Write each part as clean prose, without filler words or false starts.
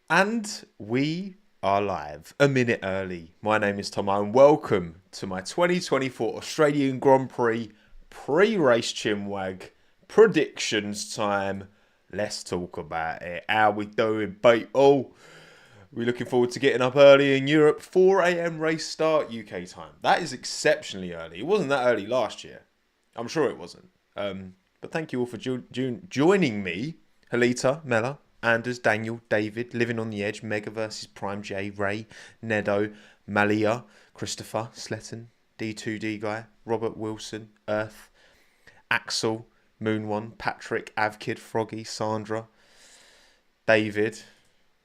And we are live a minute early. My name is Tommo and welcome to my 2024 Australian Grand Prix pre-race Chinwag predictions time. Let's talk about it. How we doing, people? We're looking forward to getting up early in Europe. 4 a.m. race start UK time. That is exceptionally early. It wasn't that early last year. I'm sure it wasn't. But thank you all for joining me, Halita, Mella, Anders, Daniel, David, Living on the Edge, Mega versus Prime J, Ray, Nedo, Malia, Christopher, Sletton, D2D Guy, Robert Wilson, Earth, Axel, Moon One, Patrick, Avkid, Froggy, Sandra, David.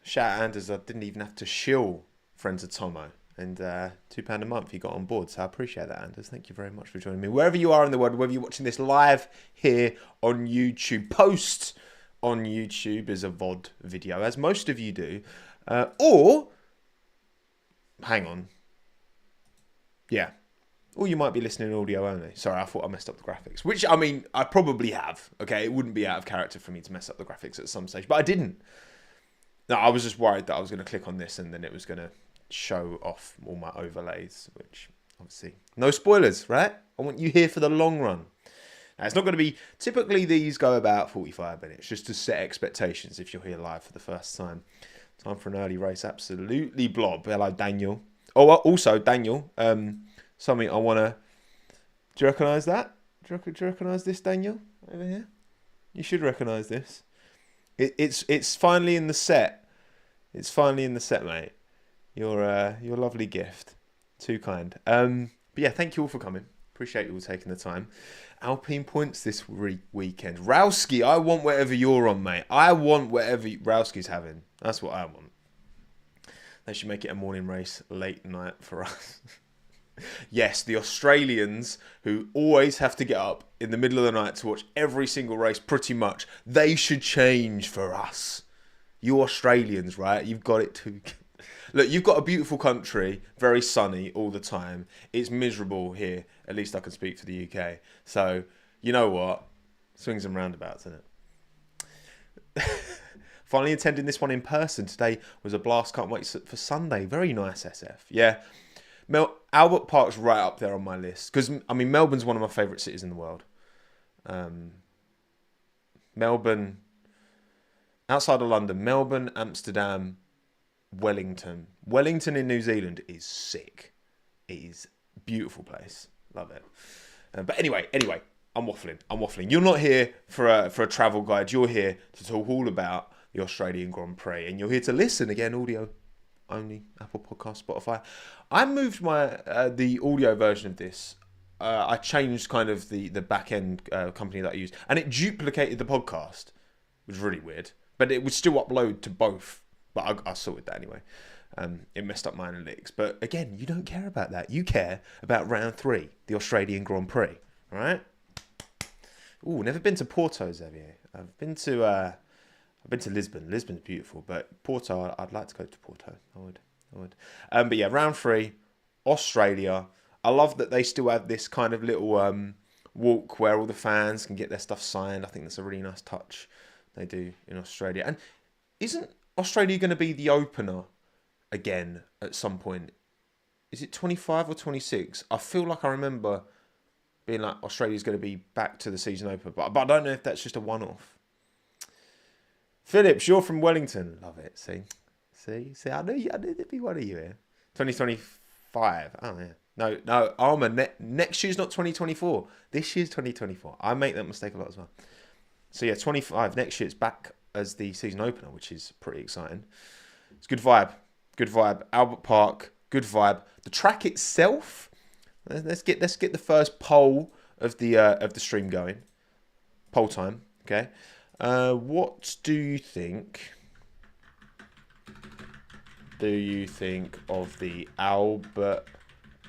Shout out Anders, I didn't even have to shill friends of Tommo. And £2 a month you got on board. So I appreciate that, Anders. Thank you very much for joining me. Wherever you are in the world, whether you're watching this live here on YouTube, post on YouTube as a VOD video, as most of you do. Or, hang on. Yeah. Or you might be listening audio only. Sorry, I thought I messed up the graphics. Which, I mean, I probably have. Okay, it wouldn't be out of character for me to mess up the graphics at some stage. But I didn't. No, I was just worried that I was going to click on this and then it was going to show off all my overlays, which obviously no spoilers, right? I want you here for the long run. Now, it's not going to be, typically these go about 45 minutes just to set expectations if you're here live for the first time. Time for an early race, absolutely blob. Hello, Daniel. Oh, also Daniel, something I want to, do you recognise that? Do you recognise this, Daniel, over here? You should recognise this. It's finally in the set. It's finally in the set, mate. Your lovely gift. Too kind. But yeah, thank you all for coming. Appreciate you all taking the time. Alpine points this weekend. Rowski, I want whatever you're on, mate. I want whatever Rowski's having. That's what I want. They should make it a morning race, late night for us. Yes, the Australians who always have to get up in the middle of the night to watch every single race, pretty much, they should change for us. You Australians, right? You've got it too. Look, you've got a beautiful country, very sunny all the time. It's miserable here. At least I can speak for the UK. So, you know what? Swings and roundabouts, isn't it? Finally attending this one in person today was a blast. Can't wait for Sunday. Very nice, SF. Yeah. Albert Park's right up there on my list. Because, I mean, Melbourne's one of my favourite cities in the world. Melbourne, outside of London, Melbourne, Amsterdam, Wellington. Wellington in New Zealand is sick. It is a beautiful place. Love it. But anyway, I'm waffling. You're not here for a travel guide. You're here to talk all about the Australian Grand Prix. And you're here to listen, again, audio only, Apple Podcast, Spotify. I moved my the audio version of this. I changed kind of the back end company that I used. And it duplicated the podcast. It was really weird. But it would still upload to both. But I sorted that anyway. It messed up my analytics. But again, you don't care about that. You care about round 3, the Australian Grand Prix. All right? Ooh, never been to Porto, Xavier. I've been to Lisbon. Lisbon's beautiful, but Porto, I'd like to go to Porto. I would. But yeah, round 3, Australia. I love that they still have this kind of little walk where all the fans can get their stuff signed. I think that's a really nice touch they do in Australia. And isn't Australia going to be the opener again at some point? Is it 25 or 26? I feel like I remember being like Australia's going to be back to the season opener, but I don't know if that's just a one-off. Phillips, you're from Wellington. Love it. See, I knew there'd be one of you here. 2025. Oh yeah. No, Armour. Next year's not 2024. This year's 2024. I make that mistake a lot as well. So yeah, 25. Next year it's back as the season opener, which is pretty exciting. It's good vibe. Albert Park, good vibe. The track itself. Let's get the first poll of the stream going. Poll time. Okay. What do you think? Of the Albert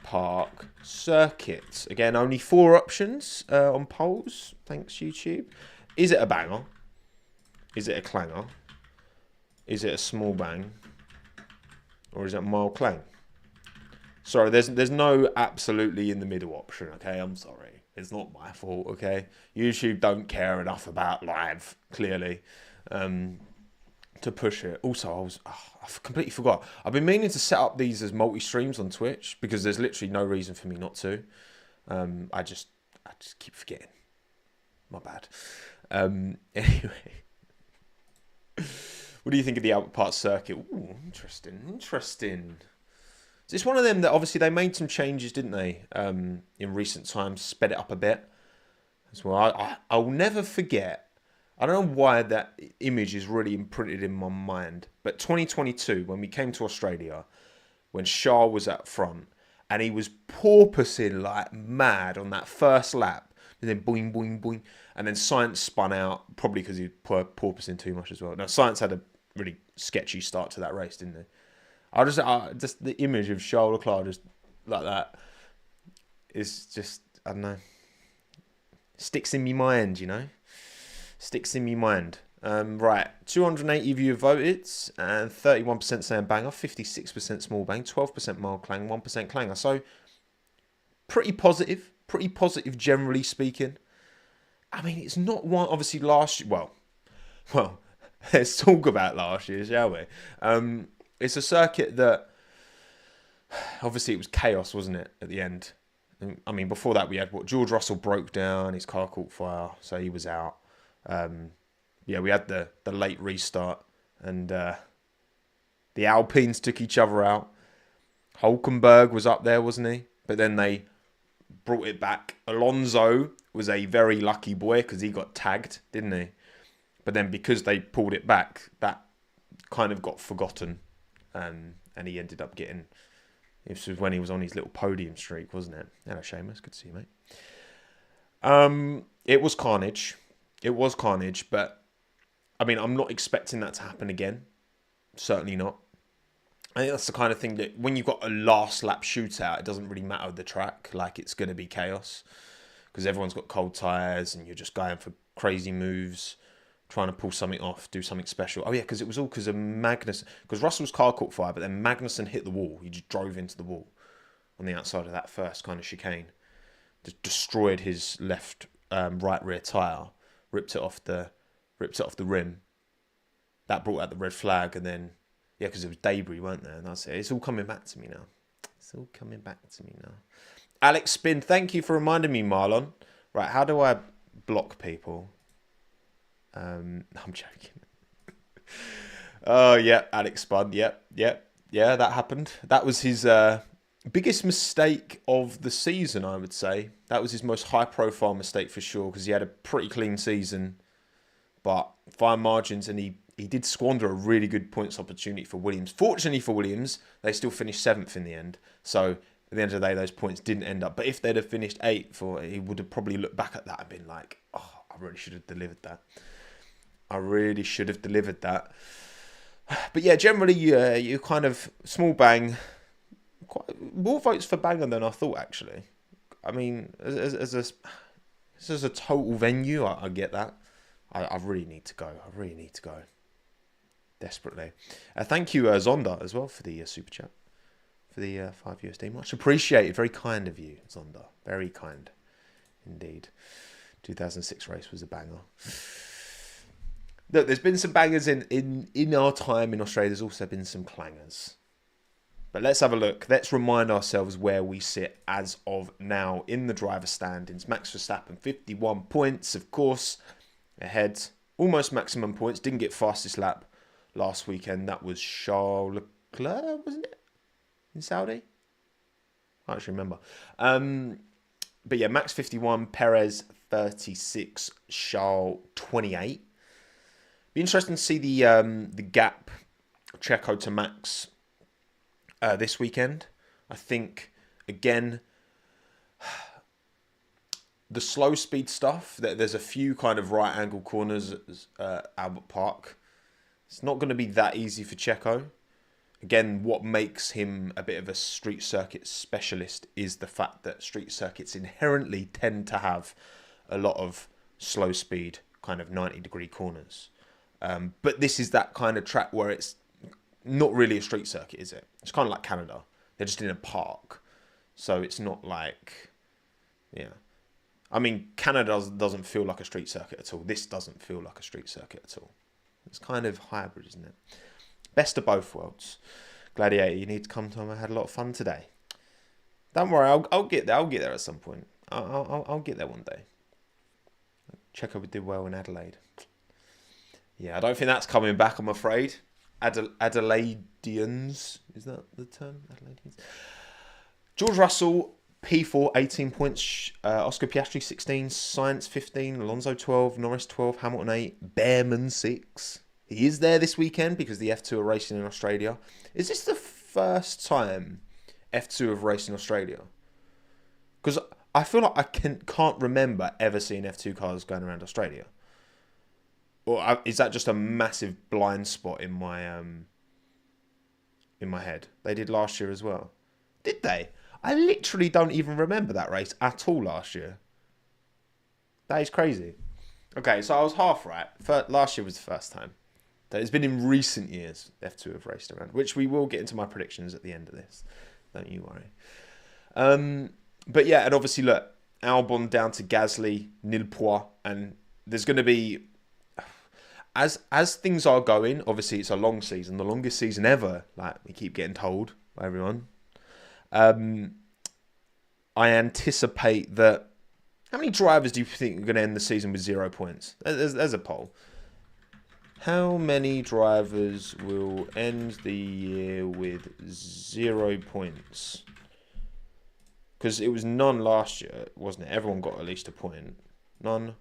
Park circuit? Again, only 4 options on polls. Thanks, YouTube. Is it a banger? Is it a clanger? Is it a small bang? Or is it a mild clang? Sorry, there's no absolutely in the middle option, okay? I'm sorry. It's not my fault, okay? YouTube don't care enough about live, clearly. to push it. Also, I completely forgot. I've been meaning to set up these as multi-streams on Twitch because there's literally no reason for me not to. I just keep forgetting. My bad. Anyway, what do you think of the Albert Park circuit? Ooh, interesting. So it's one of them that obviously they made some changes, didn't they? In recent times, sped it up a bit as well. I'll never forget. I don't know why that image is really imprinted in my mind, but 2022 when we came to Australia, when Shah was up front and he was porpoising like mad on that first lap, and then boing boing boing, and then Science spun out probably because he was porpoising too much as well. Now Science had a really sketchy start to that race, didn't they? I just the image of Charles Leclerc just like that is just, I don't know, sticks in me mind, you know, sticks in me mind. Right, 280 of you voted, and 31% saying banger, 56% small bang, 12% mild clang, 1% clanger. So pretty positive generally speaking. I mean, it's not one obviously last year. Well, let's talk about last year, shall we? It's a circuit that, obviously it was chaos, wasn't it, at the end? I mean, before that we had George Russell broke down, his car caught fire, so he was out. We had the late restart, and the Alpines took each other out. Hulkenberg was up there, wasn't he? But then they brought it back. Alonso was a very lucky boy because he got tagged, didn't he? But then because they pulled it back, that kind of got forgotten. And he ended up getting... This was when he was on his little podium streak, wasn't it? Hello, Seamus. Good to see you, mate. It was carnage. But, I mean, I'm not expecting that to happen again. Certainly not. I think that's the kind of thing that when you've got a last lap shootout, it doesn't really matter the track. Like, it's going to be chaos. Because everyone's got cold tyres and you're just going for crazy moves, trying to pull something off, do something special. Oh, yeah, because it was all because of Magnussen. Because Russell's car caught fire, but then Magnussen hit the wall. He just drove into the wall on the outside of that first kind of chicane. Just destroyed his left right rear tyre, ripped it off the rim. That brought out the red flag, and then, yeah, because it was debris, weren't there? And that's it. It's all coming back to me now. Alex Spin, thank you for reminding me, Marlon. Right, how do I block people? I'm joking. Oh, yeah, Alex Spun. Yep. Yeah, that happened. That was his biggest mistake of the season, I would say. That was his most high-profile mistake for sure, because he had a pretty clean season, but fine margins, and he did squander a really good points opportunity for Williams. Fortunately for Williams, they still finished 7th in the end, so at the end of the day, those points didn't end up. But if they'd have finished 8th, he would have probably looked back at that and been like, oh, I really should have delivered that. But yeah, generally, you kind of small bang, quite more votes for banger than I thought, actually. I mean, as a total venue, I get that. I really need to go. Desperately. Thank you, Zonda, as well, for the super chat. For the 5 USD. Much appreciated. Very kind of you, Zonda. Very kind indeed. 2006 race was a banger. Look, there's been some bangers in our time in Australia. There's also been some clangers. But let's have a look. Let's remind ourselves where we sit as of now in the driver's standings. Max Verstappen, 51 points, of course, ahead. Almost maximum points. Didn't get fastest lap last weekend. That was Charles Leclerc, wasn't it? In Saudi? I actually remember. But yeah, Max 51, Perez 36, Charles 28. Be interesting to see the gap Checo to Max this weekend. I think, again, the slow speed stuff, there's a few kind of right angle corners at Albert Park. It's not going to be that easy for Checo. Again, what makes him a bit of a street circuit specialist is the fact that street circuits inherently tend to have a lot of slow speed, kind of 90-degree corners. But this is that kind of track where it's not really a street circuit, is it? It's kind of like Canada. They're just in a park. So it's not like... Yeah. I mean, Canada doesn't feel like a street circuit at all. This doesn't feel like a street circuit at all. It's kind of hybrid, isn't it? Best of both worlds. Gladiator, you need to come, Tom. I had a lot of fun today. Don't worry, I'll get there. I'll get there at some point. I'll get there one day. Checo would do well in Adelaide. Yeah, I don't think that's coming back, I'm afraid. Adelaideans. Is that the term? Adelaideans. George Russell, P4, 18 points. Oscar Piastri, 16. Sainz, 15. Alonso, 12. Norris, 12. Hamilton, 8. Bearman, 6. He is there this weekend because the F2 are racing in Australia. Is this the first time F2 have raced in Australia? Because I feel like I can't remember ever seeing F2 cars going around Australia. Or is that just a massive blind spot in my head? They did last year as well. Did they? I literally don't even remember that race at all last year. That is crazy. Okay, so I was half right. Last year was the first time. It's been in recent years F2 have raced around, which we will get into my predictions at the end of this. Don't you worry. But yeah, and obviously look, Albon down to Gasly, Nilpois, and there's going to be, as things are going, obviously it's a long season, the longest season ever, like we keep getting told by everyone. I anticipate that, how many drivers do you think are going to end the season with 0 points? There's a poll. How many drivers will end the year with 0 points? Because it was none last year, wasn't it? Everyone got at least a point. None.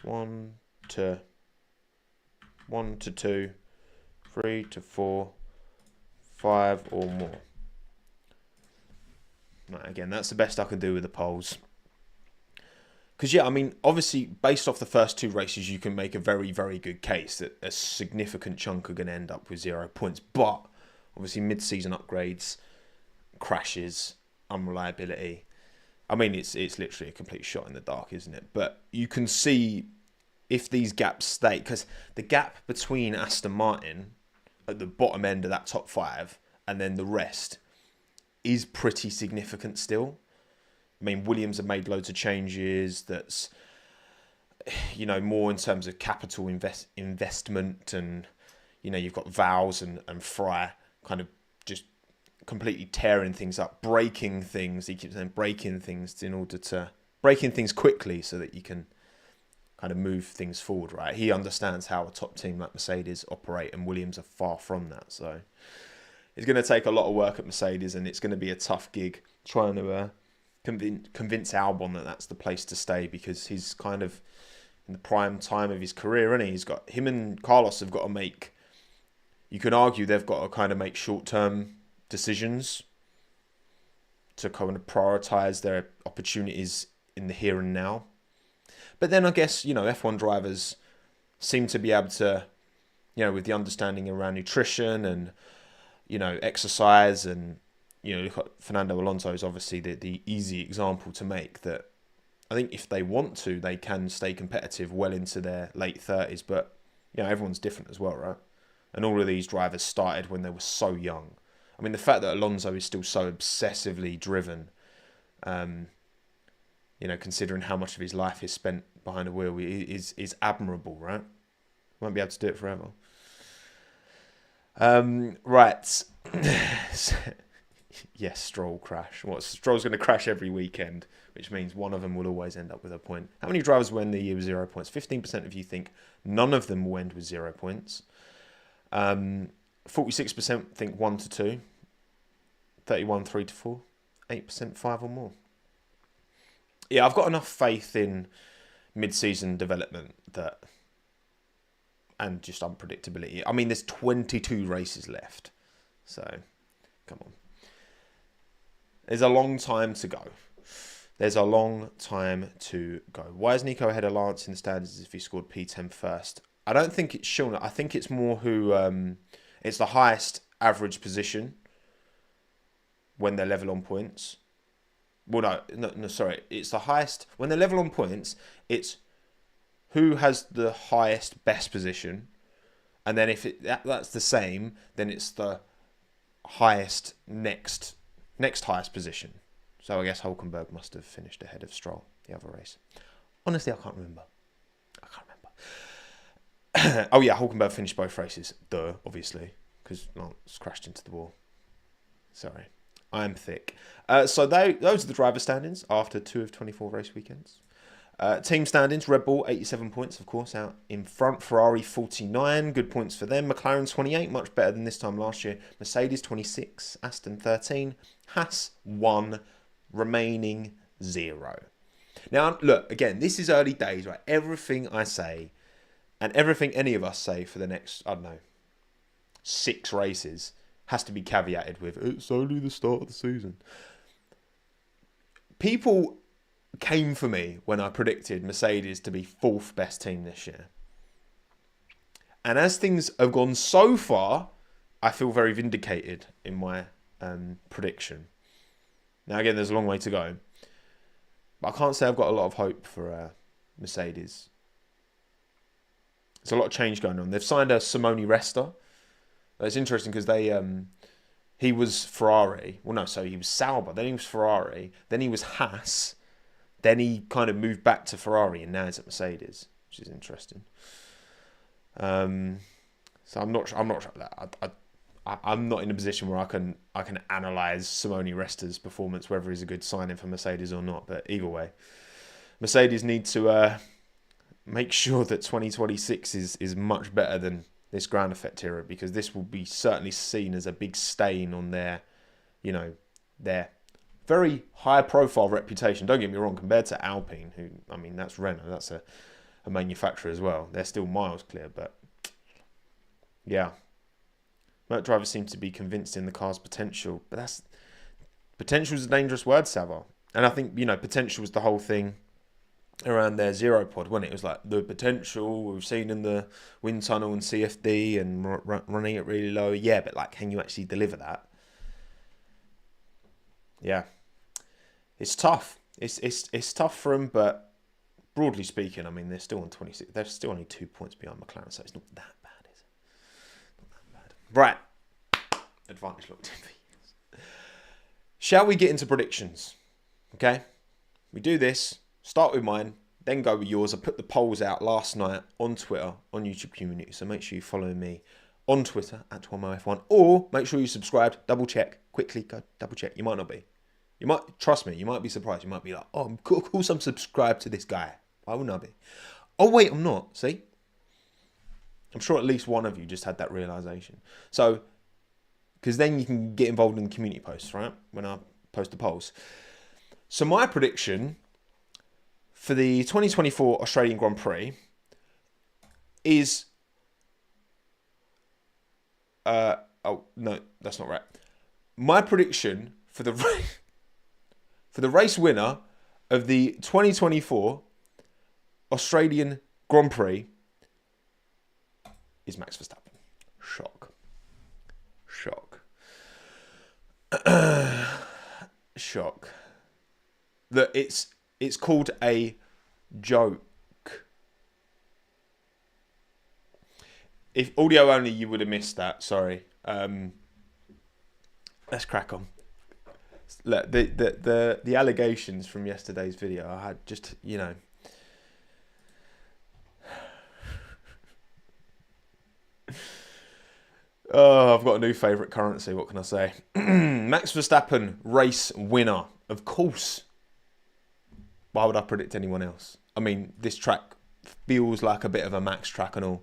1 to 2, 3 to 4, 5 or more. Right, again, that's the best I can do with the polls. Because, yeah, I mean, obviously, based off the first 2 races, you can make a very, very good case that a significant chunk are going to end up with 0 points. But, obviously, mid-season upgrades, crashes, unreliability. I mean, it's literally a complete shot in the dark, isn't it? But you can see if these gaps stay, because the gap between Aston Martin at the bottom end of that top 5 and then the rest is pretty significant still. I mean, Williams have made loads of changes. That's, you know, more in terms of capital investment, and, you know, you've got Vowles and Fry kind of just completely tearing things up, breaking things. He keeps saying breaking things in order to breaking things quickly so that you can kind of move things forward, right? He understands how a top team like Mercedes operate, and Williams are far from that. So it's going to take a lot of work at Mercedes, and it's going to be a tough gig trying to convince Albon that that's the place to stay, because he's kind of in the prime time of his career, isn't he? He's got, him and Carlos have got to make, you can argue they've got to kind of make short-term decisions to kind of prioritise their opportunities in the here and now. But then I guess, you know, F1 drivers seem to be able to, you know, with the understanding around nutrition and, you know, exercise, and, you know, look at Fernando Alonso is obviously the easy example to make, that I think if they want to, they can stay competitive well into their late 30s. But, you know, everyone's different as well, right? And all of these drivers started when they were so young. I mean, the fact that Alonso is still so obsessively driven, you know, considering how much of his life is spent behind a wheel, is admirable, right? Won't be able to do it forever. Right. Yes, Stroll crash. Stroll's going to crash every weekend, which means one of them will always end up with a point. How many drivers will end the year with 0 points? 15% of you think none of them will end with 0 points. 46% think 1 to 2. 31, 3 to 4. 8%, 5 or more. Yeah, I've got enough faith in mid-season development that, and just unpredictability. I mean, there's 22 races left, so come on. There's a long time to go. There's a long time to go. Why is Nico ahead of Lance in the standings if he scored P10 first? I don't think it's Sean. I think it's more who, it's the highest average position when they're level on points. Well, no, sorry. It's the highest, when they're level on points, it's who has the highest best position. And then if that's the same, then it's the highest next highest position. So I guess Hulkenberg must have finished ahead of Stroll the other race. Honestly, I can't remember. Oh yeah, Hulkenberg finished both races. Duh, obviously, because Lance crashed into the wall. Sorry, I'm thick. So those are the driver standings after 2 of 24 race weekends. Team standings, Red Bull 87 points, of course, out in front. Ferrari 49, good points for them. McLaren 28, much better than this time last year. Mercedes 26, Aston 13, Haas 1, remaining 0. Now, look, again, this is early days, right? Everything I say and everything any of us say for the next, I don't know, 6 races has to be caveated with, it's only the start of the season. People came for me when I predicted Mercedes to be 4th best team this year. And as things have gone so far, I feel very vindicated in my prediction. Now, again, there's a long way to go. But I can't say I've got a lot of hope for Mercedes. There's a lot of change going on. They've signed a Simone Resta. It's interesting because he was Ferrari. Well, no, so he was Sauber. Then he was Ferrari. Then he was Haas. Then he kind of moved back to Ferrari, and now he's at Mercedes, which is interesting. So I'm not in a position where I can analyze Simone Resta's performance, whether he's a good signing for Mercedes or not. But either way, Mercedes need to make sure that 2026 is much better than this ground effect era, because this will be certainly seen as a big stain on their very high-profile reputation. Don't get me wrong, compared to Alpine, who, I mean, that's Renault, that's a manufacturer as well. They're still miles clear, but yeah. Merc drivers seem to be convinced in the car's potential, but potential is a dangerous word, Savile. And I think, potential was the whole thing around their zero pod, wasn't it? It was like the potential we've seen in the wind tunnel and CFD and running it really low. Yeah, but like, can you actually deliver that? Yeah, it's tough. It's tough for them, but broadly speaking, I mean, they're still on 26. They're still only 2 points behind McLaren, so it's not that bad, is it? Not that bad. Right, advantage locked in. Shall we get into predictions? Okay, we do this. Start with mine, then go with yours. I put the polls out last night on Twitter, on YouTube community, so make sure you follow me on Twitter at TOMMO'S, or make sure you subscribe. Double check quickly. Go double check. You might not be. You might, trust me, you might be surprised. You might be like, oh, of course I'm subscribed to this guy. Why wouldn't I be? Oh, wait, I'm not. See? I'm sure at least one of you just had that realization. So, because then you can get involved in the community posts, right? When I post the polls. So my prediction for the 2024 Australian Grand Prix is... oh, no, that's not right. My prediction for the race winner of the 2024 Australian Grand Prix is Max Verstappen. Shock. Shock. That it's called a joke. If audio only, you would have missed that. Sorry. Let's crack on. Look, the allegations from yesterday's video, I had just, oh, I've got a new favourite currency. What can I say? Max Verstappen, race winner. Of course. Why would I predict anyone else? I mean, this track feels like a bit of a Max track and all.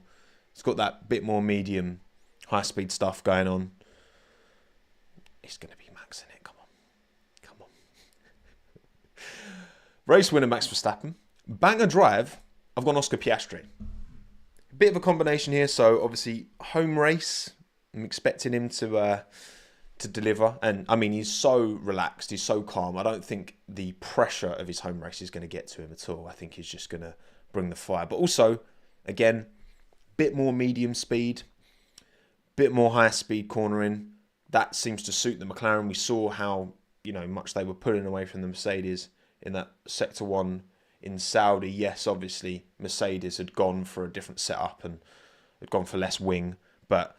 It's got that bit more medium, high-speed stuff going on. It's going to be Max in it. Come on. Race winner, Max Verstappen. Banger drive, I've gone Oscar Piastri. Bit of a combination here. So, obviously, home race. I'm expecting him to deliver. And, I mean, he's so relaxed. He's so calm. I don't think the pressure of his home race is going to get to him at all. I think he's just going to bring the fire. But also, again, bit more medium speed. Bit more high speed cornering. That seems to suit the McLaren. We saw how, much they were pulling away from the Mercedes in that Sector 1 in Saudi. Yes, obviously, Mercedes had gone for a different setup and had gone for less wing. But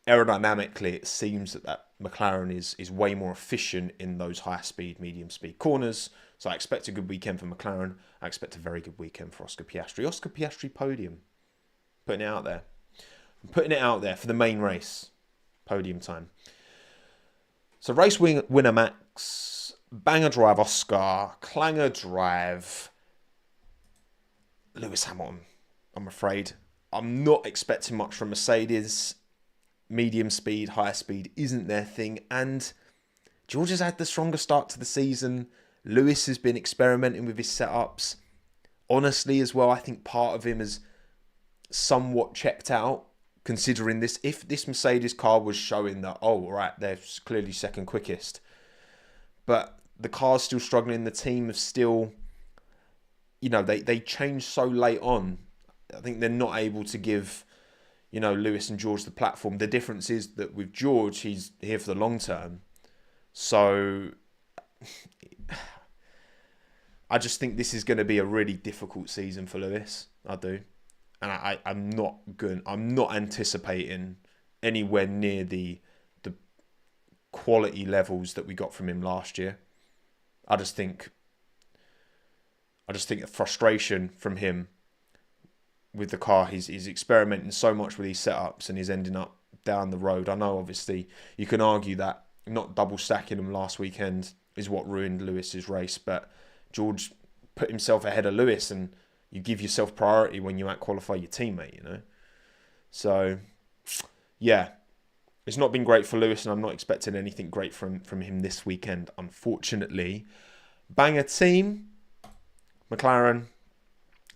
aerodynamically, it seems that McLaren is way more efficient in those high-speed, medium-speed corners. So I expect a good weekend for McLaren. I expect a very good weekend for Oscar Piastri. Oscar Piastri podium. Putting it out there. I'm putting it out there for the main race. Podium time. So race winner Max, banger drive Oscar, clanger drive Lewis Hamilton, I'm afraid. I'm not expecting much from Mercedes. Medium speed, higher speed isn't their thing. And George has had the strongest start to the season. Lewis has been experimenting with his setups. Honestly, as well, I think part of him has somewhat checked out, considering this. If this Mercedes car was showing that, oh, right, they're clearly second quickest, but the car's still struggling. The team have still, they changed so late on. I think they're not able to give, Lewis and George the platform. The difference is that with George, he's here for the long term. So I just think this is going to be a really difficult season for Lewis. I do. And I'm not anticipating anywhere near the quality levels that we got from him last year. I just think the frustration from him with the car, he's experimenting so much with these setups and he's ending up down the road. I know, obviously, you can argue that not double stacking him last weekend is what ruined Lewis's race, but George put himself ahead of Lewis, and you give yourself priority when you out-qualify your teammate, So, yeah, it's not been great for Lewis, and I'm not expecting anything great from him this weekend, unfortunately. Banger team, McLaren.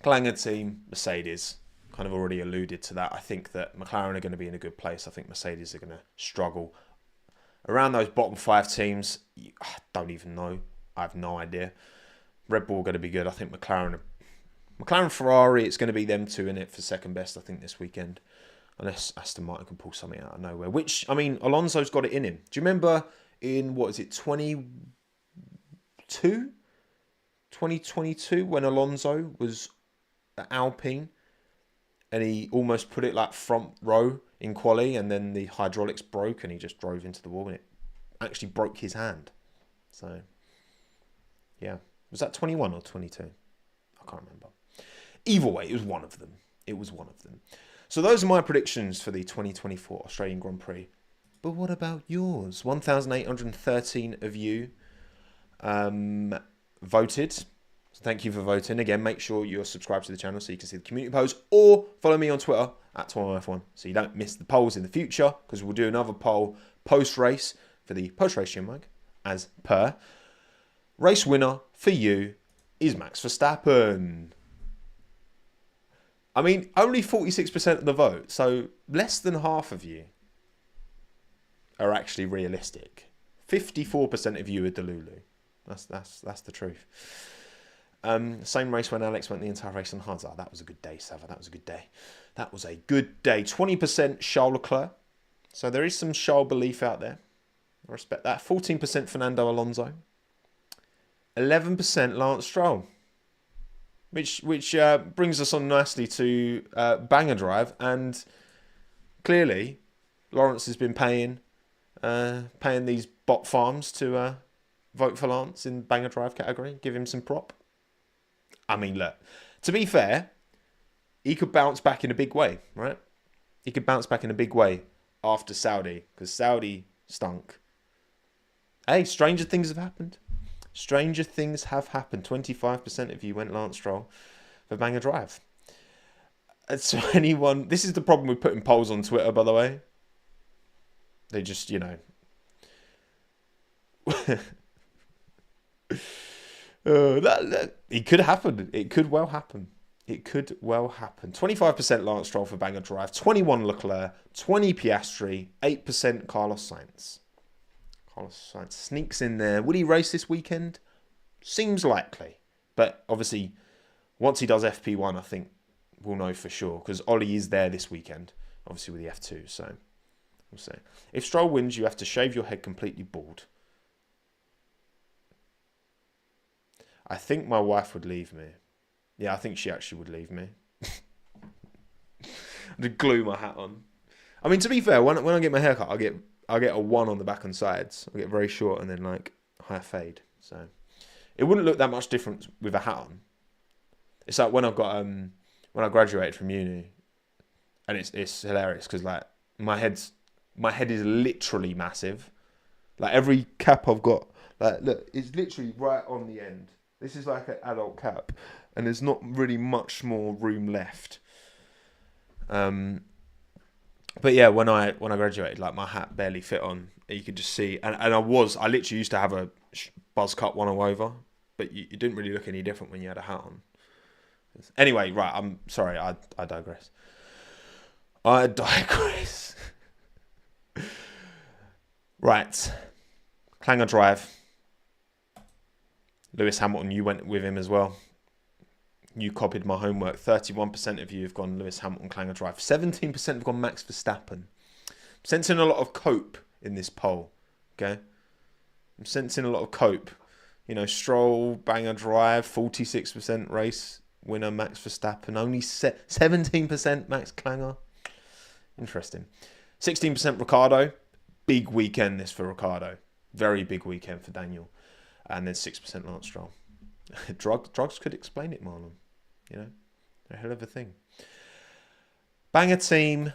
Clanger team, Mercedes. Kind of already alluded to that. I think that McLaren are going to be in a good place. I think Mercedes are going to struggle. Around those bottom 5 teams, I don't even know. I have no idea. Red Bull are going to be good. I think McLaren, Ferrari, it's going to be them two in it for second best, I think, this weekend. Unless Aston Martin can pull something out of nowhere. Which, Alonso's got it in him. Do you remember in, 2022, when Alonso was at Alpine and he almost put it like front row in quali, and then the hydraulics broke and he just drove into the wall and it actually broke his hand. So, yeah. Was that 21 or 22? I can't remember. Either way, it was one of them. So those are my predictions for the 2024 Australian Grand Prix. But what about yours? 1,813 of you voted. So thank you for voting. Again, make sure you're subscribed to the channel so you can see the community posts, or follow me on Twitter at TOMMO'S so you don't miss the polls in the future, because we'll do another poll post-race for the post-race Chinwag, as per. Race winner for you is Max Verstappen. Only 46% of the vote, so less than half of you are actually realistic. 54% of you are Delulu. That's the truth. Same race when Alex went the entire race on Hazard. That was a good day, Sava. That was a good day. 20% Charles Leclerc. So there is some Charles belief out there. I respect that. 14% Fernando Alonso. 11% Lance Stroll. Which brings us on nicely to Banger Drive. And clearly, Lawrence has been paying these bot farms to vote for Lance in Banger Drive category. Give him some prop. Look, to be fair, he could bounce back in a big way, right? He could bounce back in a big way after Saudi, because Saudi stunk. Hey, stranger things have happened. 25% of you went Lance Stroll for Banger Drive. And so this is the problem with putting polls on Twitter, by the way. They just, it could happen. It could well happen. 25% Lance Stroll for Banger Drive, 21 Leclerc, 20 Piastri, 8% Carlos Sainz. Carlos Sainz sneaks in there. Will he race this weekend? Seems likely. But obviously, once he does FP1, I think we'll know for sure. Because Ollie is there this weekend, obviously with the F2. So, we'll see. If Stroll wins, you have to shave your head completely bald. I think my wife would leave me. Yeah, I think she actually would leave me. I'd glue my hat on. To be fair, when I get my haircut, I get a 1 on the back and sides. I get very short and then high fade. So it wouldn't look that much different with a hat on. It's like when I graduated from uni, and it's hilarious because like my head is literally massive. Like every cap I've got, like look, it's literally right on the end. This is like an adult cap, and there's not really much more room left. But yeah, when I graduated, like my hat barely fit on. You could just see, and I literally used to have a buzz cut one over, but you didn't really look any different when you had a hat on. Anyway, right, I'm sorry, I digress. Right, Clanger Drive. Lewis Hamilton, you went with him as well. You copied my homework. 31% of you have gone Lewis Hamilton, Clanger Drive. 17% have gone Max Verstappen. I'm sensing a lot of cope in this poll. Okay? I'm sensing a lot of cope. You know, Stroll, Banger Drive, 46% race winner Max Verstappen. Only 17% Max Clanger. Interesting. 16% Ricciardo. Big weekend this for Ricciardo. Very big weekend for Daniel. And then 6% Lance Stroll. Drugs could explain it, Marlon. You know, a hell of a thing. Banger team.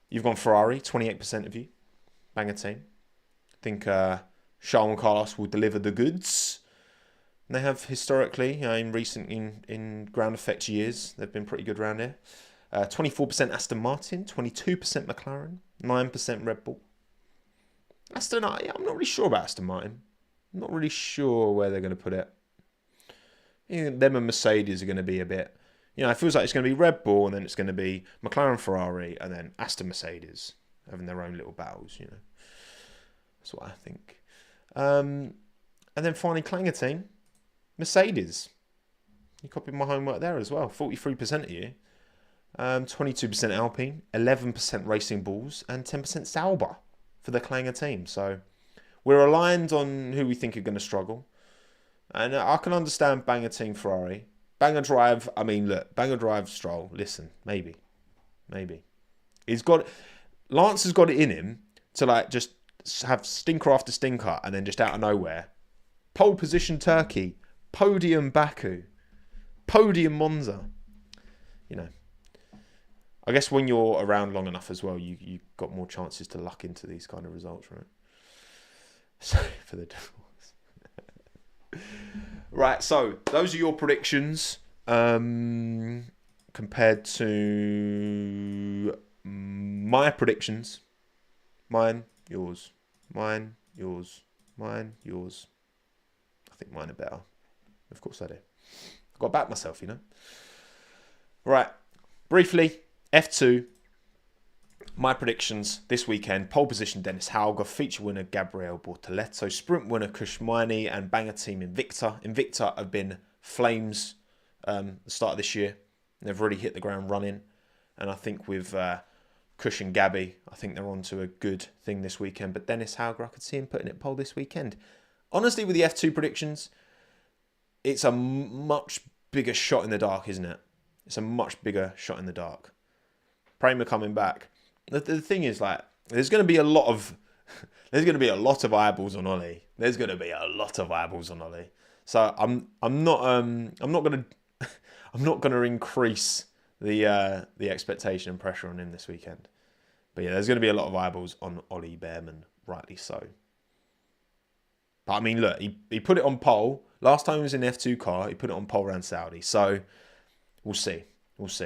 You've gone Ferrari, 28% of you. Banger team. I think Charles and Carlos will deliver the goods. And they have historically, you know, in ground effects years, they've been pretty good around here. 24% Aston Martin, 22% McLaren, 9% Red Bull. I'm not really sure about Aston Martin. I'm not really sure where they're going to put it. Them and Mercedes are going to be a bit, you know, it feels like it's going to be Red Bull and then it's going to be McLaren, Ferrari, and then Aston Mercedes having their own little battles, you know. That's what I think. And then finally, Clanger team, Mercedes. You copied my homework there as well. 43% of you. 22% Alpine, 11% Racing Bulls, and 10% Sauber for the Clanger team. So we're aligned on who we think are going to struggle. And I can understand Banger team Ferrari. Banger Drive, I mean, look, Banger Drive Stroll, listen, maybe. Lance has got it in him to like just have stinker after stinker and then just out of nowhere. Pole position Turkey, podium Baku, podium Monza. You know, I guess when you're around long enough as well, you got more chances to luck into these kind of results, right? Sorry for the divorce. Right, so those are your predictions compared to my predictions. Mine, yours. Mine, yours. Mine, yours. I think mine are better. Of course I do. I've got to back myself, you know. Right, briefly, F2. My predictions this weekend: pole position Dennis Hauger, feature winner Gabriel Bortoleto, sprint winner Kushmani, and banger team Invicta. Invicta have been flames the start of this year. They've really hit the ground running, and I think with Kush and Gabby, I think they're on to a good thing this weekend. But Dennis Hauger, I could see him putting it pole this weekend. Honestly, with the F2 predictions, it's a much bigger shot in the dark, isn't it? It's a much bigger shot in the dark. Prima coming back. The thing is, like, there's going to be a lot of eyeballs on Ollie. There's going to be a lot of eyeballs on Ollie. So I'm not going to increase the expectation and pressure on him this weekend. But yeah, there's going to be a lot of eyeballs on Ollie Behrman, rightly so. But I mean, look, he put it on pole last time he was in F2 car. He put it on pole around Saudi. So we'll see. It's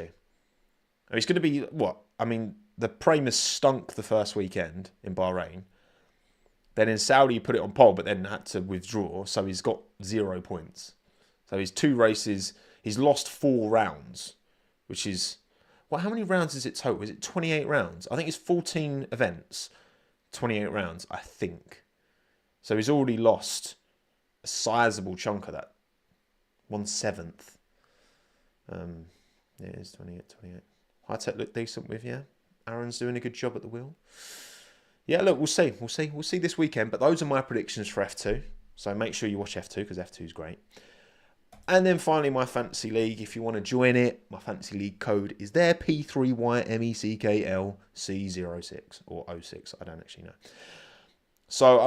going to be what? I mean, the Prama's stunk the first weekend in Bahrain. Then in Saudi, he put it on pole, but then had to withdraw. So he's got 0 points. So his 2 races, he's lost 4 rounds, which is, well, how many rounds is it total? Is it 28 rounds? I think it's 14 events, 28 rounds, I think. So he's already lost a sizable chunk of that. 1/7. Yeah, it is 28. High Tech look decent with you. Aaron's doing a good job at the wheel. Yeah, look, we'll see. We'll see this weekend. But those are my predictions for F2. So make sure you watch F2 because F2 is great. And then finally, my fantasy league. If you want to join it, my fantasy league code is there: P3YMECKLC06 or 06. I don't actually know. So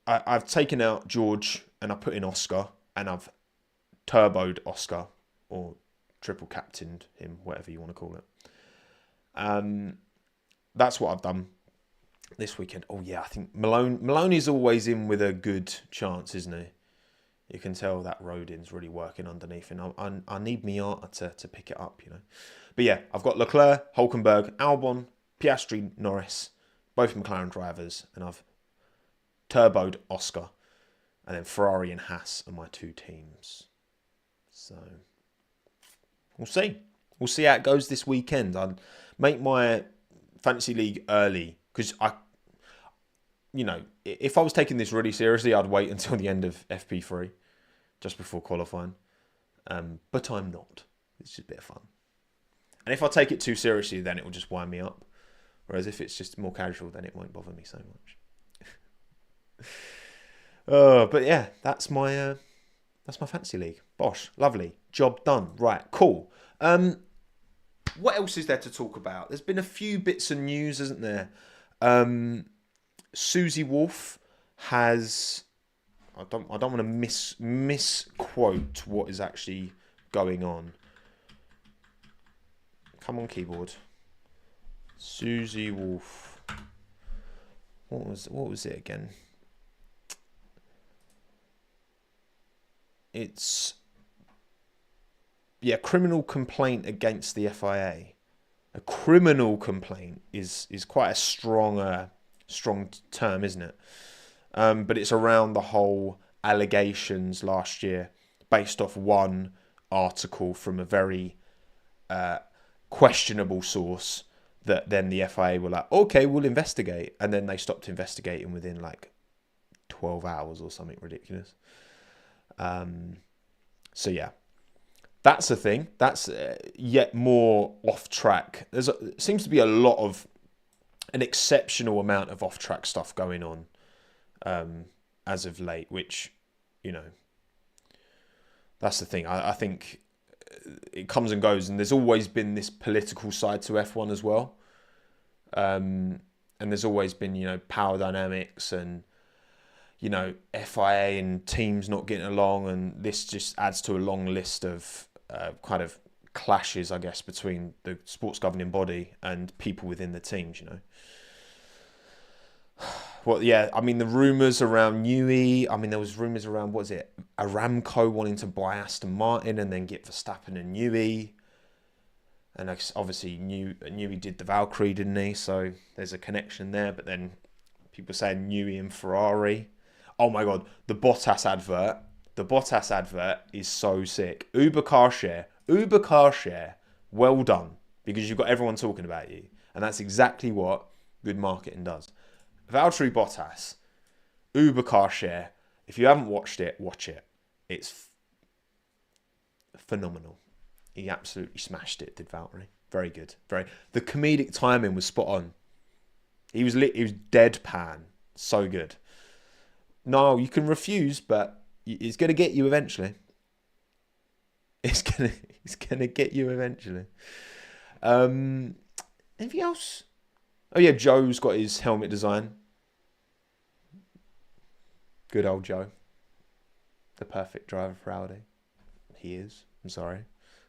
I've taken out George and I put in Oscar and I've turboed Oscar or triple captained him, whatever you want to call it. That's what I've done this weekend. Oh yeah, I think Maloney's always in with a good chance, isn't he? You can tell that Rodin's really working underneath, and I need Miata to pick it up, you know. But yeah, I've got Leclerc, Hulkenberg, Albon, Piastri, Norris, both McLaren drivers, and I've turboed Oscar, and then Ferrari and Haas are my two teams. So we'll see. We'll see how it goes this weekend. I'll make my fantasy league early because if I was taking this really seriously, I'd wait until the end of FP3, just before qualifying. But I'm not. It's just a bit of fun. And if I take it too seriously, then it will just wind me up. Whereas if it's just more casual, then it won't bother me so much. But yeah, that's my fantasy league. Bosh, lovely, job done. Right, cool. What else is there to talk about? There's been a few bits of news, isn't there? Susie Wolf has. I don't want to misquote what is actually going on. Come on, keyboard. Susie Wolf. What was it again? It's criminal complaint against the FIA. A criminal complaint is quite a strong term, isn't it? But it's around the whole allegations last year based off one article from a very questionable source that then the FIA were like, okay, we'll investigate. And then they stopped investigating within like 12 hours or something ridiculous. So yeah, that's a thing. That's yet more off track. Seems to be an exceptional amount of off track stuff going on as of late, which, that's the thing. I think it comes and goes, and there's always been this political side to F1 as well. And there's always been, power dynamics and, FIA and teams not getting along, and this just adds to a long list of kind of clashes, I guess, between the sports governing body and people within the teams, Well, yeah, I mean, the rumours around Newey, there was rumours around, Aramco wanting to buy Aston Martin and then get Verstappen and Newey. And obviously, Newey did the Valkyrie, didn't he? So there's a connection there. But then people saying Newey and Ferrari. Oh my God, the Bottas advert. The Bottas advert is so sick. Uber car share. Well done. Because you've got everyone talking about you. And that's exactly what good marketing does. Valtteri Bottas, Uber car share. If you haven't watched it, watch it. It's phenomenal. He absolutely smashed it, did Valtteri. Very good. The comedic timing was spot on. He was deadpan. So good. No, you can refuse, but it's going to get you eventually. It's gonna get you eventually. Anything else? Oh yeah, Joe's got his helmet design. Good old Joe. The perfect driver for Audi. He is. I'm sorry.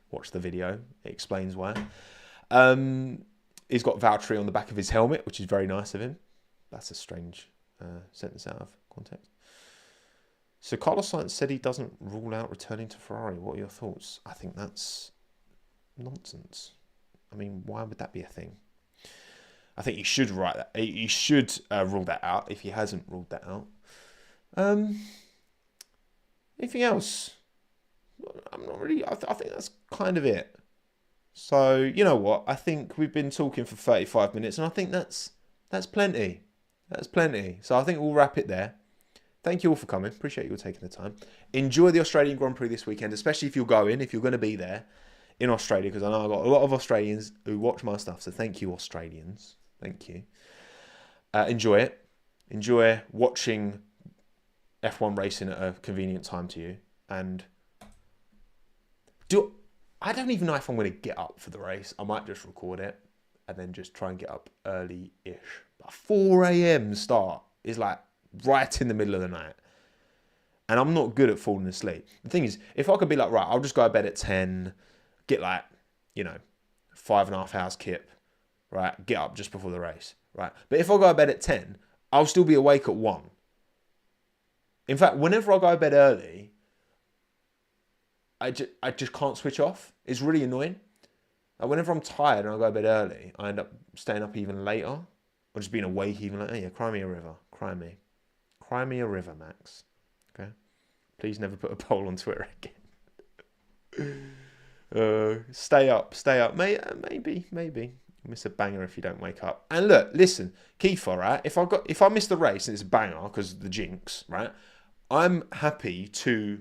Watch the video. It explains why. He's got Valtteri on the back of his helmet, which is very nice of him. That's a strange sentence out of context. So Carlos Sainz said he doesn't rule out returning to Ferrari. What are your thoughts? I think that's nonsense. Why would that be a thing? I think he should write that. He should rule that out if he hasn't ruled that out. Anything else? I'm not really. I think that's kind of it. So you know what? I think we've been talking for 35 minutes, and I think that's plenty. That's plenty. So I think we'll wrap it there. Thank you all for coming. Appreciate you all taking the time. Enjoy the Australian Grand Prix this weekend, especially if you're going to be there in Australia, because I know I've got a lot of Australians who watch my stuff. So thank you, Australians. Thank you. Enjoy it. Enjoy watching F1 racing at a convenient time to you. And I don't even know if I'm going to get up for the race. I might just record it and then just try and get up early-ish. But 4 a.m. start is like right in the middle of the night. And I'm not good at falling asleep. The thing is, if I could be like, right, I'll just go to bed at 10, get 5.5 hours kip, right? Get up just before the race, right? But if I go to bed at 10, I'll still be awake at 1. In fact, whenever I go to bed early, I just can't switch off. It's really annoying. Like whenever I'm tired and I go to bed early, I end up staying up even later. Or just being awake even later. Yeah, cry me a river. Cry me. Cry me a river, Max. Okay? Please never put a poll on Twitter again. Stay up. Maybe. You miss a banger if you don't wake up. And look, listen, Kiefer, right? If I miss the race and it's a banger because of the jinx, right? I'm happy to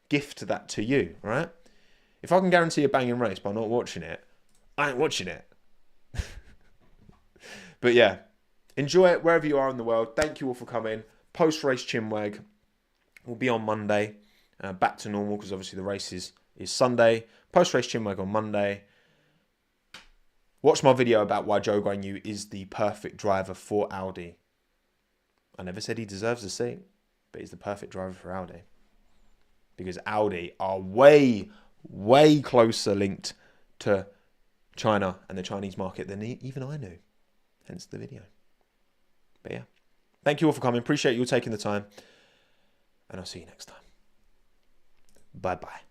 gift that to you, right? If I can guarantee a banging race by not watching it, I ain't watching it. But yeah, enjoy it wherever you are in the world. Thank you all for coming. Post-race Chinwag will be on Monday. Back to normal because obviously the race is Sunday. Post-race Chinwag on Monday. Watch my video about why Zhou Guanyu is the perfect driver for Audi. I never said he deserves the seat, but he's the perfect driver for Audi. Because Audi are way closer linked to China and the Chinese market than even I knew. Hence the video. But yeah. Thank you all for coming. Appreciate you all taking the time. And I'll see you next time. Bye-bye.